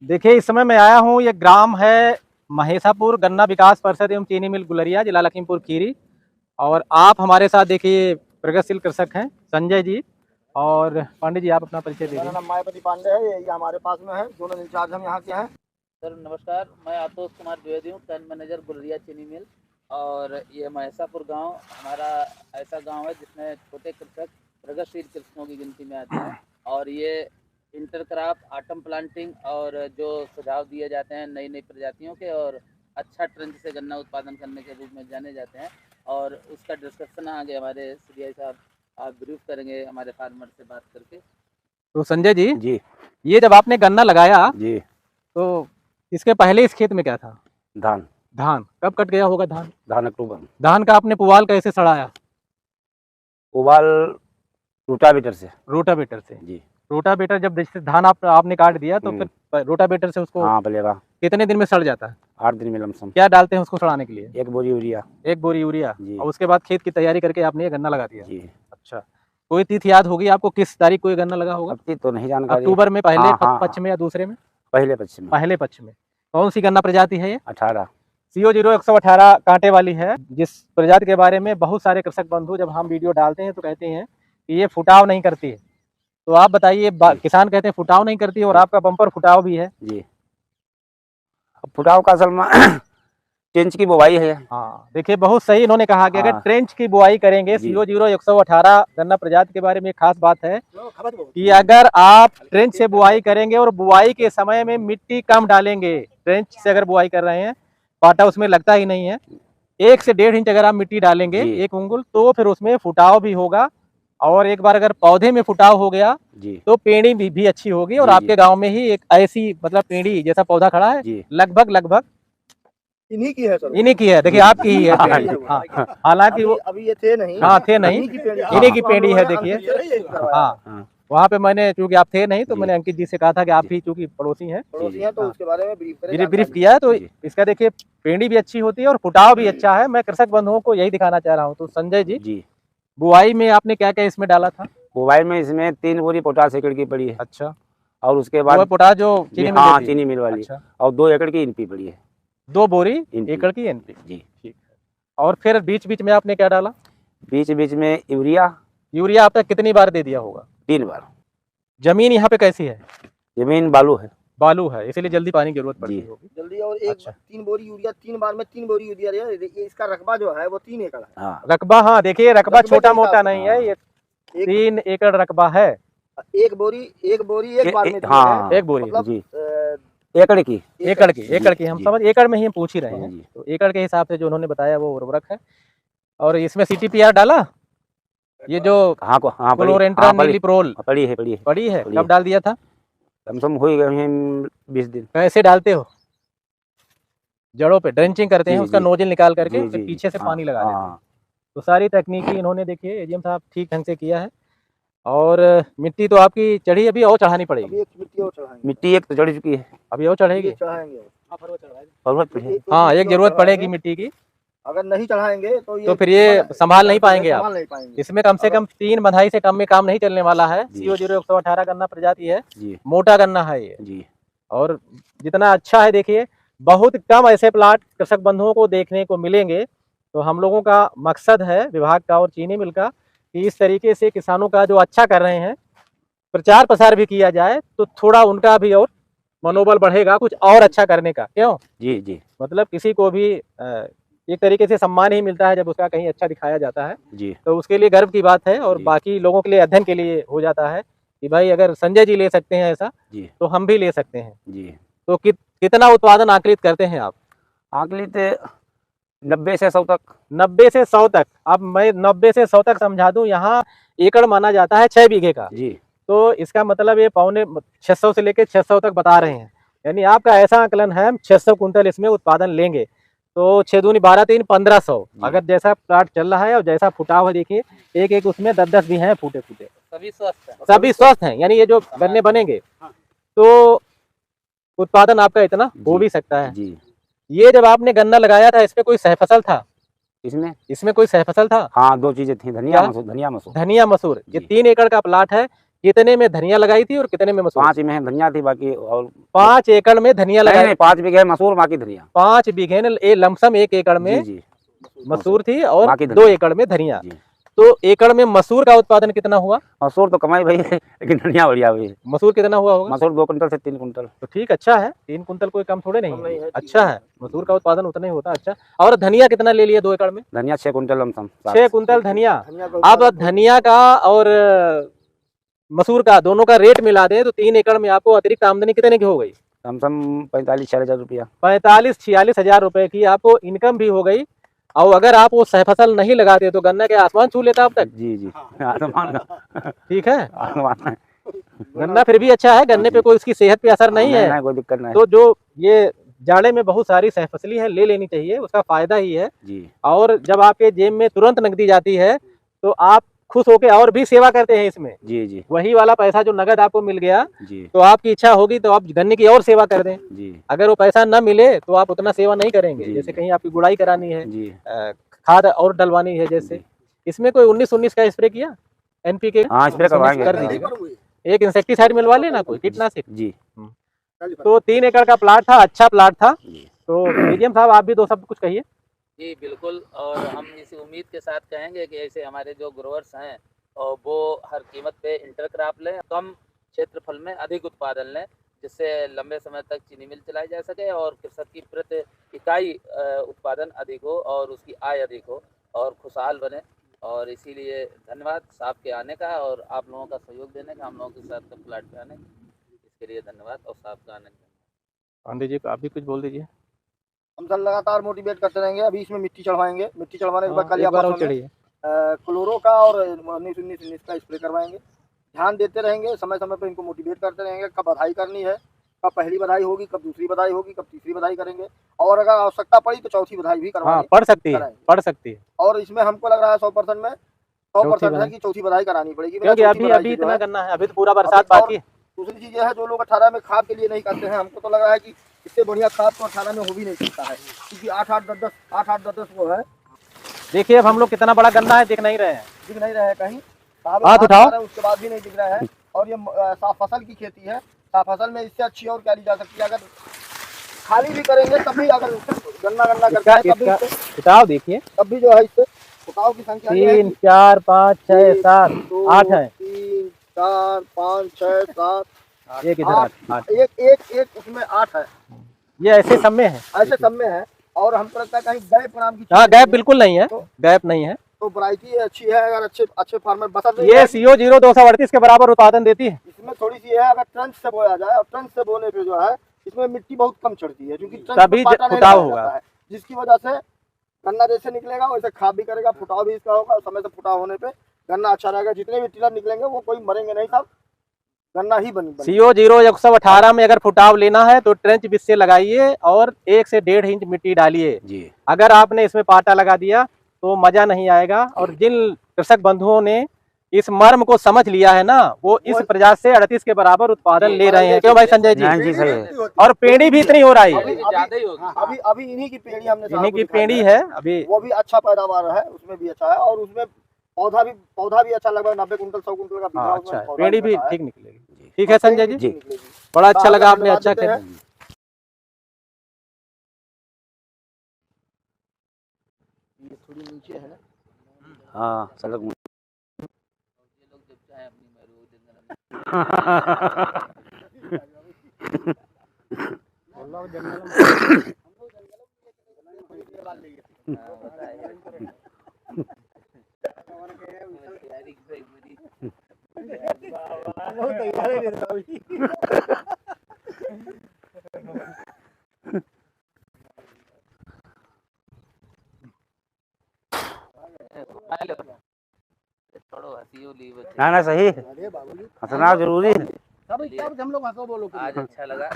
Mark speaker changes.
Speaker 1: देखिए इस समय मैं आया हूँ, ये ग्राम है महेशापुर, गन्ना विकास परिषद एवं चीनी मिल गुलरिया, जिला लखीमपुर खीरी। और आप हमारे साथ देखिए प्रगतिशील कृषक हैं संजय जी। और पांडे जी, आप अपना परिचय दे
Speaker 2: मेरा
Speaker 1: दीजिए।
Speaker 2: नाम मायापति पांडे है, ये हमारे पास में है, दोनों इंचार्ज हम यहाँ के हैं।
Speaker 3: सर नमस्कार, मैं आतोष कुमार द्विवेदी हूँ, कैंट मैनेजर गुलरिया चीनी मिल। और ये महेशापुर गांव हमारा ऐसा गांव है जिसमें छोटे कृषक प्रगतिशील कृषकों की गिनती में आते हैं। और ये इंटरक्रॉप, आटम प्लांटिंग और जो सुझाव दिए जाते हैं नई नई प्रजातियों के, और अच्छा ट्रेंड से गन्ना उत्पादन करने के रूप में जाने जाते हैं। और उसका डिस्कशन आगे हमारे सीडीआई साहब आप ब्रीफ करेंगे हमारे फार्मर से बात करके।
Speaker 1: तो संजय जी,
Speaker 2: जी
Speaker 1: ये जब आपने गन्ना लगाया
Speaker 2: जी।
Speaker 1: तो इसके पहले इस खेत में क्या था?
Speaker 2: धान।
Speaker 1: धान कब कट गया होगा?
Speaker 2: धान अक्टूबर।
Speaker 1: धान का आपने पुवाल कैसे सड़ाया?
Speaker 2: उबाल रोटावेटर से।
Speaker 1: रोटावेटर से।
Speaker 2: जी।
Speaker 1: रोटावेटर जब जैसे धान आपने काट दिया तो फिर रोटावेटर से उसको
Speaker 2: हाँ बलेगा।
Speaker 1: कितने दिन में सड़ जाता है?
Speaker 2: 8 दिन में लमसम।
Speaker 1: क्या डालते हैं उसको सड़ाने के लिए?
Speaker 2: 1 बोरी यूरिया।
Speaker 1: 1 बोरी यूरिया।
Speaker 2: जी।
Speaker 1: और उसके बाद खेत की तैयारी करके आपने ये गन्ना लगा दिया?
Speaker 2: जी।
Speaker 1: अच्छा, कोई तिथि याद होगी आपको, किस तारीख को ये गन्ना लगा होगा?
Speaker 2: अब तो नहीं जानकारी।
Speaker 1: अक्टूबर में पहले
Speaker 2: हाँ,
Speaker 1: पक्ष में या दूसरे में?
Speaker 2: पहले पक्ष में।
Speaker 1: पहले पक्ष में। कौन सी गन्ना प्रजाति है ये?
Speaker 2: 18।
Speaker 1: CO0118 कांटे वाली है, जिस प्रजाति के बारे में बहुत सारे कृषक बंधु जब हम वीडियो डालते हैं तो कहते हैं कि ये फुटाव नहीं करती है। तो आप बताइए, किसान कहते हैं फुटाव नहीं करती है और आपका बम्पर फुटाव भी है।
Speaker 2: जी। अब फुटाव का असल में ट्रेंच की बुवाई है।
Speaker 1: हाँ देखिए, बहुत सही इन्होंने कहा कि अगर
Speaker 2: हाँ।
Speaker 1: ट्रेंच की बुआई करेंगे,
Speaker 2: जी।
Speaker 1: CO0118 गन्ना प्रजाति के बारे में एक खास बात है कि अगर आप ट्रेंच से बुआई करेंगे और बुआई के समय में मिट्टी कम डालेंगे, ट्रेंच से अगर बुआई कर रहे हैं, पाटा उसमें लगता ही नहीं है, 1 से 1.5 इंच अगर आप मिट्टी डालेंगे,
Speaker 2: जी।
Speaker 1: 1 उंगल, तो फिर उसमें फुटाव भी होगा। और एक बार अगर पौधे में फुटाव हो गया
Speaker 2: जी।
Speaker 1: तो पेड़ी भी अच्छी होगी। और
Speaker 2: जी,
Speaker 1: आपके गांव में ही एक ऐसी मतलब पेड़ी जैसा पौधा खड़ा है,
Speaker 2: जी।
Speaker 1: लगभग
Speaker 2: इन्हीं की है सर।
Speaker 1: इन्हीं की है। देखिए आपकी ही है पेड़ी। हाँ, हालांकि वो
Speaker 2: अभी ये थे नहीं।
Speaker 1: हाँ थे नहीं, इन्हीं की पेड़ी है। देखिए
Speaker 2: हाँ।
Speaker 1: वहाँ पे मैंने, चूंकि आप थे नहीं तो
Speaker 2: जी।
Speaker 1: मैंने अंकित जी से कहा था कि आप ही चूंकि पड़ोसी हैं,
Speaker 2: पड़ोसी हैं, तो
Speaker 1: हाँ।
Speaker 2: उसके बारे में
Speaker 1: ब्रीफ किया है। तो
Speaker 2: जी।
Speaker 1: इसका देखिए पेड़ी भी अच्छी होती है और फुटाव भी अच्छा है। मैं कृषक बंधुओं को यही दिखाना चाह रहा हूँ। तो संजय जी, बुआई में आपने क्या क्या इसमें डाला था?
Speaker 2: बुवाई में इसमें 3 बोरी पोटाश एकड़ की पड़ी है।
Speaker 1: अच्छा,
Speaker 2: और उसके बाद
Speaker 1: पोटाश जो चीनी मिल
Speaker 2: हाँ
Speaker 1: देती है?
Speaker 2: चीनी मिल वाली।
Speaker 1: अच्छा,
Speaker 2: और 2 एकड़ की एनपी पड़ी है।
Speaker 1: 2 बोरी
Speaker 2: NP।
Speaker 1: एकड़ की एनपी।
Speaker 2: जी।
Speaker 1: ठीक है। और फिर बीच बीच में आपने क्या डाला?
Speaker 2: बीच बीच में यूरिया
Speaker 1: आपने कितनी बार दे दिया होगा?
Speaker 2: 3 बार।
Speaker 1: जमीन यहाँ पे कैसी है?
Speaker 2: जमीन बालू है।
Speaker 1: बालू है, इसीलिए जल्दी पानी की जरूरत पड़ती
Speaker 2: जी।
Speaker 1: होगी।
Speaker 2: जल्दी। और
Speaker 1: अच्छा।
Speaker 2: 3 बोरी यूरिया, 3 बार में 3 बोरी यूरिया। देखिए इसका रकबा जो है वो 3 एकड़ है। हाँ।
Speaker 1: रकबा, हाँ देखिए रकबा
Speaker 2: रकबे
Speaker 1: छोटा
Speaker 2: के
Speaker 1: मोटा
Speaker 2: हिसाब
Speaker 1: नहीं
Speaker 2: से,
Speaker 1: है, ये 3 एकड़ रकबा है।
Speaker 2: 1 बोरी 1 बार में दी
Speaker 1: हाँ,
Speaker 2: है।
Speaker 1: 1 बोरी
Speaker 2: मतलब
Speaker 1: जी।
Speaker 2: एकड़ की
Speaker 1: एकड़ की हम
Speaker 2: जी।
Speaker 1: समझ, एकड़ में ही हम पूछ ही रहे हैं।
Speaker 2: जी।
Speaker 1: तो एकड़ के हिसाब से जो उन्होंने बताया वो उर्वरक है। और इसमें CTPR डाला, ये जो
Speaker 2: हाँ
Speaker 1: क्लोरेंट्रानिलिप्रोल
Speaker 2: पड़ी है।
Speaker 1: पड़ी है, कब डाल दिया था?
Speaker 2: कम से कम हो गए हैं 20 दिन।
Speaker 1: कैसे डालते हो? जड़ों पे ड्रेंचिंग करते हैं,
Speaker 2: जी,
Speaker 1: उसका
Speaker 2: जी।
Speaker 1: नोजल निकाल करके
Speaker 2: जी,
Speaker 1: फिर
Speaker 2: जी।
Speaker 1: पीछे से
Speaker 2: हाँ,
Speaker 1: पानी लगा देते हैं।
Speaker 2: हाँ।
Speaker 1: तो सारी तकनीकी इन्होंने देखिए एजीएम साहब ठीक ढंग से किया है। और मिट्टी तो आपकी चढ़ी, अभी और चढ़ानी पड़ेगी।
Speaker 2: मिट्टी एक तो चढ़ चुकी है,
Speaker 1: अभी और चढ़ेगी।
Speaker 2: जरूरत पड़ी।
Speaker 1: हाँ, एक जरूरत पड़ेगी मिट्टी की।
Speaker 2: अगर नहीं चढ़ाएंगे
Speaker 1: तो फिर ये संभाल नहीं पाएंगे आप।
Speaker 2: नहीं पाएंगे।
Speaker 1: इसमें कम से कम 3 बंधाई से कम में काम नहीं चलने वाला है।
Speaker 2: जी।
Speaker 1: CO0118 गन्ना प्रजाति है,
Speaker 2: जी।
Speaker 1: मोटा गन्ना है ये
Speaker 2: जी।
Speaker 1: और जितना अच्छा है, देखिए बहुत कम ऐसे प्लाट कृषक बंधुओं को देखने को मिलेंगे। तो हम लोगों का मकसद है, विभाग का और चीनी मिल का, कि इस तरीके से किसानों का जो अच्छा कर रहे हैं प्रचार प्रसार भी किया जाए, तो थोड़ा उनका भी और मनोबल बढ़ेगा कुछ और अच्छा करने का। क्यों?
Speaker 2: जी। जी।
Speaker 1: मतलब किसी को भी एक तरीके से सम्मान ही मिलता है जब उसका कहीं अच्छा दिखाया जाता है।
Speaker 2: जी।
Speaker 1: तो उसके लिए गर्व की बात है। और
Speaker 2: जी।
Speaker 1: बाकी लोगों के लिए अध्ययन के लिए हो जाता है कि भाई अगर संजय जी ले सकते हैं ऐसा,
Speaker 2: जी।
Speaker 1: तो हम भी ले सकते हैं।
Speaker 2: जी।
Speaker 1: तो कितना उत्पादन आकलित करते हैं आप?
Speaker 2: आकलित 90 से 100 तक।
Speaker 1: 90 से 100 तक। अब मैं 90 से 100 तक समझा दूं, यहाँ एकड़ माना जाता है 6 बीघे का।
Speaker 2: जी।
Speaker 1: तो इसका मतलब ये 650 से लेके 600 तक बता रहे हैं। यानी आपका ऐसा आकलन है 600 कुंटल इसमें उत्पादन लेंगे। तो 6 दूनी 12 3 1500। अगर जैसा प्लाट चल रहा है और जैसा फुटाव है, देखिए एक एक उसमें 10-10 भी हैं फूटे। सभी स्वस्थ हैं, यानी ये जो गन्ने बनेंगे तो उत्पादन आपका इतना हो भी सकता है।
Speaker 2: जी।
Speaker 1: ये जब आपने गन्ना लगाया था, इसमें कोई सहफसल था? इसमें कोई सहफसल था?
Speaker 2: हाँ, 2 चीजें थी, धनिया मसूर।
Speaker 1: धनिया मसूर। ये 3 एकड़ का प्लाट है। कितने में धनिया लगाई थी और कितने में मसूर?
Speaker 2: 5 में धनिया थी, बाकी और
Speaker 1: 5 एकड़ में धनिया लगाई?
Speaker 2: नहीं, 5 बीघे मसूर, बाकी धनिया।
Speaker 1: 5 बीघे ने लमसम 1 एकड़ में
Speaker 2: जी
Speaker 1: मसूर थी और
Speaker 2: बाकी
Speaker 1: 2
Speaker 2: धनिया।
Speaker 1: एकड़ में धनिया।
Speaker 2: जी।
Speaker 1: तो एकड़ में मसूर का उत्पादन कितना हुआ?
Speaker 2: मसूर तो कमाई भाई लेकिन धनिया बढ़िया हुई।
Speaker 1: मसूर कितना हुआ होगा?
Speaker 2: मसूर 2 कुंटल से 3 कुंटल।
Speaker 1: तो ठीक, अच्छा है। 3 कुंटल कोई कम थोड़े नहीं है, अच्छा है। मसूर का उत्पादन उतना ही होता है। अच्छा, और धनिया कितना ले लिया 2 एकड़ में?
Speaker 2: धनिया 6 कुंटल लमसम।
Speaker 1: 6 कुंटल धनिया। अब धनिया का और मसूर का दोनों का रेट मिला दें तो 3 एकड़ में आपको अतिरिक्त आमदनी कितने की हो गई?
Speaker 2: लमसम 45-46 हजार रुपया।
Speaker 1: 45-46 हजार रुपए की आपको इनकम भी हो गई। और अगर आप वो सहफसल नहीं लगाते तो गन्ना के आसमान छू लेता अब तक।
Speaker 2: जी आसमान का।
Speaker 1: ठीक है,
Speaker 2: आसमान है।
Speaker 1: गन्ना फिर भी अच्छा है, गन्ने पे कोई उसकी सेहत पे असर नहीं है।
Speaker 2: कोई दिक्कत नहीं।
Speaker 1: तो जो ये जाड़े में बहुत सारी सहफसली है, ले लेनी चाहिए, उसका फायदा ही है।
Speaker 2: जी।
Speaker 1: और जब आपके जेब में तुरंत नकदी जाती है तो आप खुश होके और भी सेवा करते हैं इसमें।
Speaker 2: जी
Speaker 1: वही वाला पैसा जो नगद आपको मिल गया
Speaker 2: जी
Speaker 1: तो आपकी इच्छा होगी तो आप गन्ने की और सेवा कर दें।
Speaker 2: जी
Speaker 1: अगर वो पैसा न मिले तो आप उतना सेवा नहीं करेंगे।
Speaker 2: जी,
Speaker 1: जैसे कहीं आपकी गुड़ाई करानी है,
Speaker 2: जी
Speaker 1: खाद और डलवानी है, जैसे इसमें कोई 19-19 का स्प्रे किया एनपीके?
Speaker 2: हाँ, स्प्रे करवाएंगे।
Speaker 1: कर दीजिएगा। एक इंसेक्टिसाइड मिलवा लेना, कोई कीटनाशक।
Speaker 2: जी।
Speaker 1: तो 3 एकड़ का प्लाट था, अच्छा प्लाट था। तो डीजीएम साहब आप भी 2 शब्द कुछ कहिए।
Speaker 3: जी बिल्कुल, और हम इस उम्मीद के साथ कहेंगे कि ऐसे हमारे जो ग्रोवर्स हैं और वो हर कीमत पे इंटरक्रॉप लें, कम क्षेत्रफल में अधिक उत्पादन लें, जिससे लंबे समय तक चीनी मिल चलाई जा सके और कृषक की प्रति इकाई उत्पादन अधिक हो और उसकी आय अधिक हो और खुशहाल बने। और इसीलिए धन्यवाद साहब के आने का और आप लोगों का सहयोग देने का, हम लोगों के साथ प्लाट पे आने का, इसके लिए धन्यवाद और साहब का आने का।
Speaker 1: पांडे जी आप भी कुछ बोल दीजिए।
Speaker 4: हम सर लगातार मोटिवेट करते रहेंगे। अभी इसमें मिट्टी चढ़वाएंगे, मिट्टी चढ़वाने के बाद कल
Speaker 1: एक बार और चढ़िए।
Speaker 4: क्लोरो का और 19-19 का स्प्रे करवाएंगे। ध्यान देते रहेंगे, समय समय पर इनको मोटिवेट करते रहेंगे। कब बधाई करनी है, कब पहली बधाई होगी, कब दूसरी बधाई होगी, कब तीसरी बधाई करेंगे, और अगर आवश्यकता पड़ी तो चौथी बधाई भी
Speaker 1: हाँ,
Speaker 4: करवाएंगे।
Speaker 1: पढ़ सकती है।
Speaker 4: और इसमें हमको लग रहा है 100% में 100% है कि चौथी बधाई करानी पड़ेगी,
Speaker 1: क्योंकि अभी इतना करना है, अभी तो पूरा बरसात बाकी है।
Speaker 4: दूसरी चीज है, जो लोग 18 में खाद के लिए नहीं करते हैं, हमको तो लग रहा है कि इससे बढ़िया खाद तो 18 में हो भी नहीं सकता है, क्योंकि 8-8-10 वो है।
Speaker 1: देखिए अब हम लोग कितना बड़ा गन्ना है, दिख नहीं रहे हैं
Speaker 4: कहीं,
Speaker 1: हाथ उठाओ।
Speaker 4: उसके बाद भी नहीं दिख रहा है। और ये साफ फसल की खेती है, साफ फसल में इससे अच्छी और क्या ली जा सकती है। अगर खाली भी करेंगे तब भी, अगर गन्ना करते हैं तब भी
Speaker 1: उठाओ, देखिए
Speaker 4: तब भी जो है इससे फुटाव की संख्या
Speaker 1: 3, 4, 5, 6, 7, 8 है।
Speaker 4: 3, 4, 5, 6, 7,
Speaker 1: एक इधर 8।
Speaker 4: एक उसमें 8 है।
Speaker 1: ये ऐसे सब में है,
Speaker 4: ऐसे सब में है। और हमको लगता है कहीं गैप नाम की
Speaker 1: हाँ, गैप बिल्कुल नहीं है, गैप नहीं है।
Speaker 4: तो वैरायटी अच्छी है, अगर अच्छे फार्मर बता
Speaker 1: ये CO 0238 के बराबर उत्पादन देती है।
Speaker 4: इसमें थोड़ी सी है, अगर ट्रंच से बोया जाए, और ट्रंच से बोने पे जो है इसमें मिट्टी बहुत कम चढ़ती है, क्योंकि
Speaker 1: तभी फुटाव होगा,
Speaker 4: जिसकी वजह से गन्ना जैसे निकलेगा वैसे खाद भी करेगा, फुटाव भी इसका होगा। समय से फुटाव होने पे गन्ना अच्छा रहेगा। जितने भी टिलर निकलेंगे वो कोई मरेंगे नहीं, सब गन्ना ही बन
Speaker 1: CO 0118 में अगर फुटाव लेना है तो ट्रेंच बीच से लगाइए और 1 से 1.5 इंच मिट्टी डालिए जी। अगर आपने इसमें पाटा लगा दिया तो मजा नहीं आएगा। और जिन कृषक बंधुओं ने इस मर्म को समझ लिया है ना, वो इस प्रजाति से 38 के बराबर उत्पादन ले रहे हैं। क्यों भाई संजय जी?
Speaker 2: जी सही है।
Speaker 1: और पेड़ी भी इतनी हो रही है,
Speaker 4: अभी इन्हीं की पेड़ी हमने,
Speaker 1: इन्हीं की पेड़ी है अभी,
Speaker 4: वो भी अच्छा पैदावार है, उसमें भी अच्छा है। और उसमें पौधा भी अच्छा, लगभग 90 कुंटल 100 कुंटल का बीघा,
Speaker 1: अच्छा है, पेड़ी भी ठीक निकलेगी। ठीक है संजय जी, बड़ा अच्छा लगा, आपने अच्छा किया।
Speaker 4: ये थोड़ी नीचे है ना,
Speaker 2: हाँ सड़क में।
Speaker 3: ये लोग जब चाहे अपनी
Speaker 2: ना सही, हंसना जरूरी है।
Speaker 4: सब हम लोग हंसो बोलो।
Speaker 3: आज अच्छा लगा।